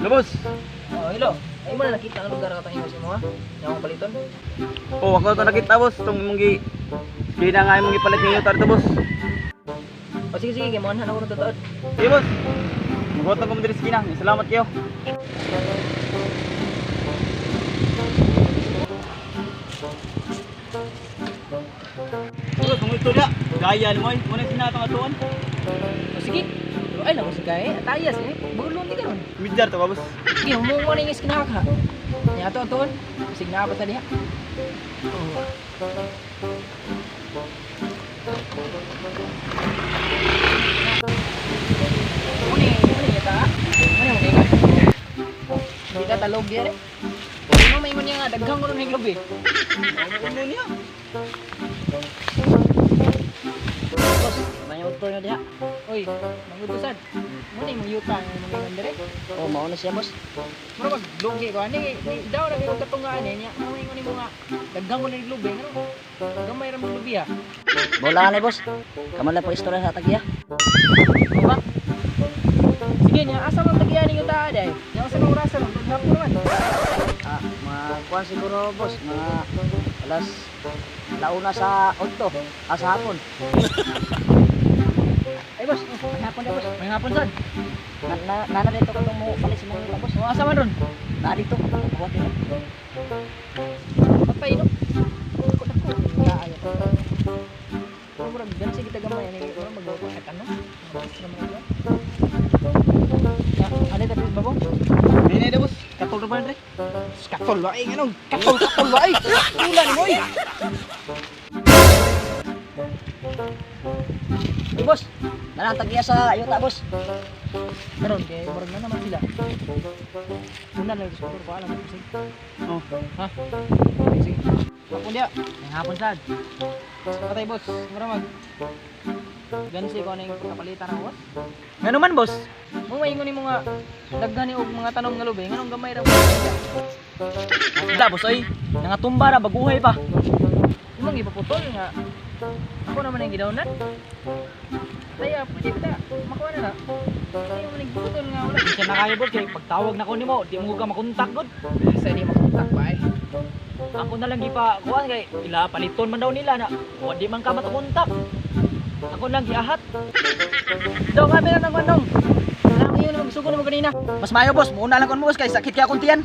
Hello, boss. Oh, hello. Ay mo na nakita ang lugar katong imo sa imo ha. Yang paliton. Oh, ako to nakita, boss. Tong mong gi na nga imong gipalit ngayon tarto, boss. O sige sige, kay mo ana ako totoo. Sige, boss. Magotong ko mo diri sa kinang. Salamat kayo. Boss, kung ito na. Gaya mo ay. Muna sinatang atuan. O sige. Ay lang sa kay atayas eh. Bulon di karon. Midyar to, ba, boss? Sige, mo mo ning iskinahak ha. Nya ato aton. Sige na pa sa diha. Oh. Muni yata. Ano mo ingat? Kita talog dia re. Ano may mo niya nga daghang mo ning lubi. Ano niya? Boss, banyak utol na diha. Oy, mangutusan. Muni mo yutang mo nang dire. Oh, mao na siya, boss. Mura mag lugi ko ani daw na kay katungaan niya. Ano mo ni mo nga daghang mo ning lubi ngano. Gamay ra mo lubi ha. Bola na, boss. Kamala po istorya sa tagya. Diba? Sige niya, asa man tagyan ninyo ta day? Yang sa mga orasan, hapon naman. Ah, makuha siguro, boss. Mga alas launa sa 8. Sa hapon. Ay boss, may hapon na boss. May hapon sad. Nana dito ko mo palit sa mga boss. O asa man ron? Na dito. Buhat dito. Papainom. Ako. Ya ayo. Mura gan sige kita gamay ani mura magbawa ka ano? Mas naman ito. Ano tapi babong? Dini na, boss. Katol ba rin? Katol wa ay ganun. Katol wa ay. Ulan mo ay. Hey, boss. Nana tagya sa ayuta, boss. Karon kay murag na naman sila. Una lang sa ko alam ko sige. Oh. Ha? Sige. Hapon dia. May hapon sad. Patay boss, mura mag. Gansi ko ning kapalitan ng boss. Ngano man boss? Mo maingon ni mga daghan ni og mga tanom nga lubi, nganong gamay ra mo. Da, boss ay. Nangatumba na baguhay pa. Imong ipaputol nga. Ako naman ang gidawnan. Kaya pwede kita makuha na na. Ay mo ning putol nga wala. Isa na kayo, boss. Kaya pagtawag na ko nimo, di mo ka makontak, god. Sa di makontak ba eh. Ako na lang gipa kuan kay ila paliton man daw nila na. Wa di man ka matakontak. Ako lang giahat. Daw kami na nang manong. Alam niyo na magsugo mo kanina. Mas mayo, boss. Muuna lang kon mo, boss kay sakit kaya akong tiyan.